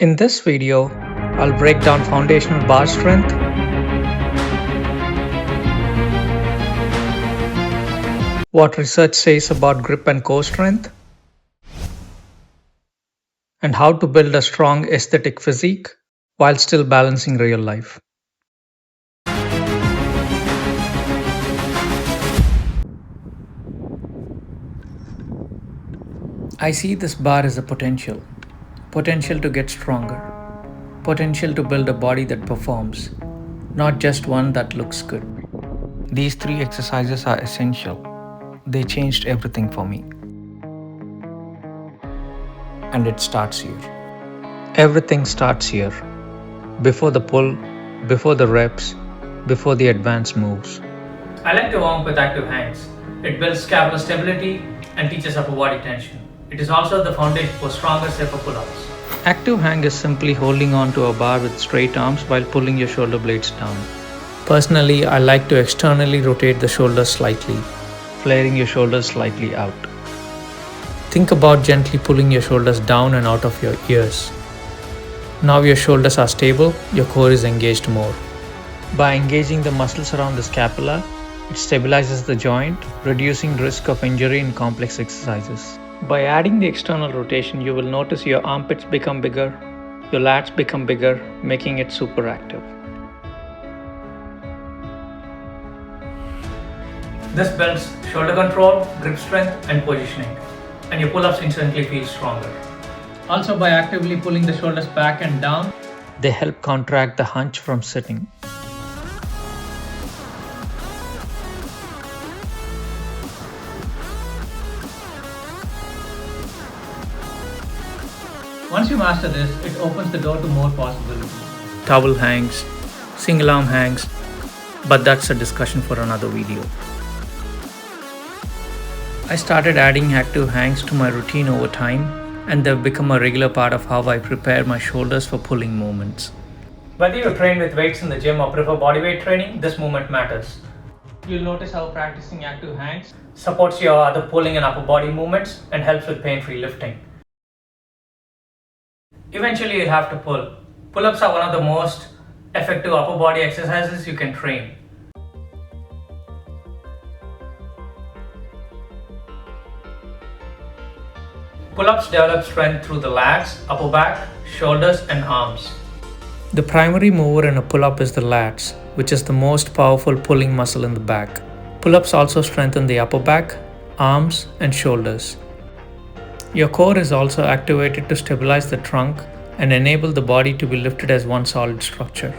In this video, I'll break down foundational bar strength, what research says about grip and core strength, and how to build a strong aesthetic physique while still balancing real life. I see this bar as a potential to get stronger, potential to build a body that performs, not just one that looks good. These three exercises are essential. They changed everything for me. And it starts here. Everything starts here. Before the pull, before the reps, before the advanced moves. I like to warm up with active hangs. It builds scapular stability and teaches upper body tension. It is also the foundation for stronger, safer pull-ups. Active hang is simply holding on to a bar with straight arms while pulling your shoulder blades down. Personally, I like to externally rotate the shoulders slightly, flaring your shoulders slightly out. Think about gently pulling your shoulders down and out of your ears. Now your shoulders are stable, your core is engaged more. By engaging the muscles around the scapula, it stabilizes the joint, reducing risk of injury in complex exercises. By adding the external rotation, you will notice your armpits become bigger, your lats become bigger, making it super active. This builds shoulder control, grip strength, and positioning, and your pull-ups instantly feel stronger. Also, by actively pulling the shoulders back and down, they help counteract the hunch from sitting. Once you master this, it opens the door to more possibilities. Towel hangs, single arm hangs, but that's a discussion for another video. I started adding active hangs to my routine over time, and they've become a regular part of how I prepare my shoulders for pulling movements. Whether you train with weights in the gym or prefer bodyweight training, this movement matters. You'll notice how practicing active hangs supports your other pulling and upper body movements and helps with pain-free lifting. Eventually, you'll have to pull. Pull-ups are one of the most effective upper body exercises you can train. Pull-ups develop strength through the lats, upper back, shoulders, and arms. The primary mover in a pull-up is the lats, which is the most powerful pulling muscle in the back. Pull-ups also strengthen the upper back, arms, and shoulders. Your core is also activated to stabilize the trunk and enable the body to be lifted as one solid structure.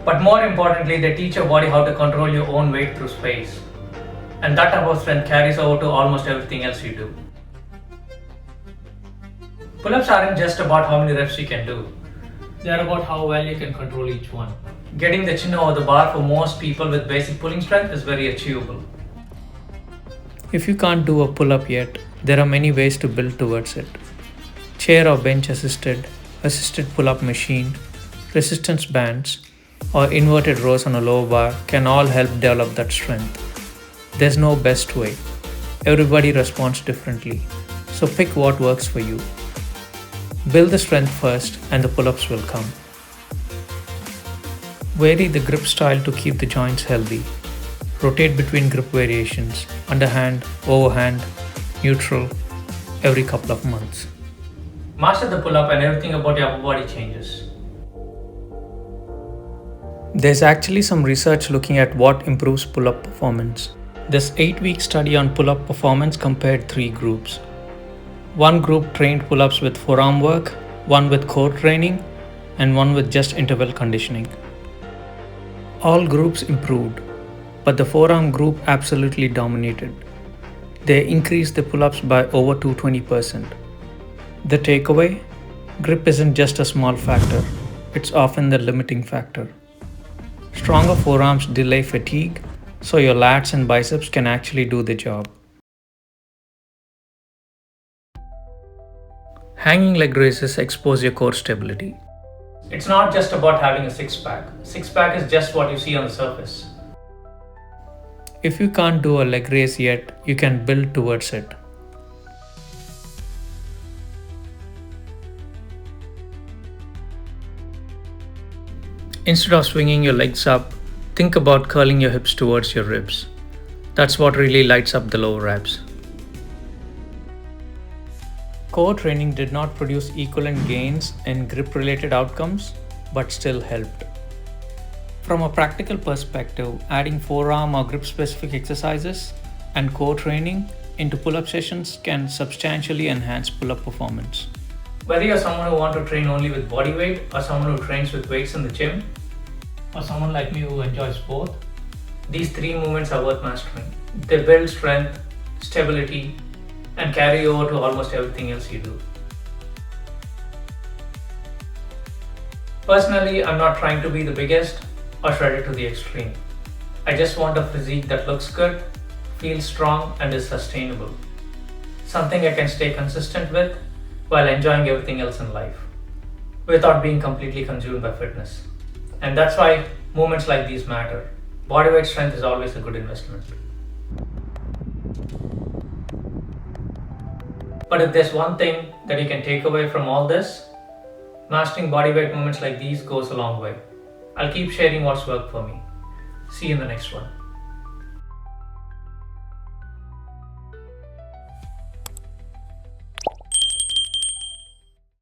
But more importantly, they teach your body how to control your own weight through space. And that type of strength carries over to almost everything else you do. Pull-ups aren't just about how many reps you can do. They are about how well you can control each one. Getting the chin over the bar for most people with basic pulling strength is very achievable. If you can't do a pull-up yet, there are many ways to build towards it. Chair or bench assisted pull-up machine, resistance bands, or inverted rows on a low bar can all help develop that strength. There's no best way. Everybody responds differently, so pick what works for you. Build the strength first and the pull-ups will come. Vary the grip style to keep the joints healthy. Rotate between grip variations, underhand, overhand, neutral, every couple of months. Master the pull-up and everything about your upper body changes. There's actually some research looking at what improves pull-up performance. This 8-week study on pull-up performance compared 3 groups. One group trained pull-ups with forearm work, one with core training, and one with just interval conditioning. All groups improved, but the forearm group absolutely dominated. They increased the pull-ups by over 220%. The takeaway? Grip isn't just a small factor, it's often the limiting factor. Stronger forearms delay fatigue, so your lats and biceps can actually do the job. Hanging leg raises expose your core stability. It's not just about having a six-pack. Six-pack is just what you see on the surface. If you can't do a leg raise yet, you can build towards it. Instead of swinging your legs up, think about curling your hips towards your ribs. That's what really lights up the lower abs. Core training did not produce equivalent gains in grip related outcomes, but still helped. From a practical perspective, adding forearm or grip specific exercises and core training into pull-up sessions can substantially enhance pull-up performance. Whether you're someone who wants to train only with body weight, or someone who trains with weights in the gym, or someone like me who enjoys both, these three movements are worth mastering. They build strength, stability, and carry over to almost everything else you do. Personally, I'm not trying to be the biggest or shredded to the extreme. I just want a physique that looks good, feels strong, and is sustainable. Something I can stay consistent with while enjoying everything else in life, without being completely consumed by fitness. And that's why movements like these matter. Bodyweight strength is always a good investment. But if there's one thing that you can take away from all this, mastering bodyweight movements like these goes a long way. I'll keep sharing what's worked for me. See you in the next one.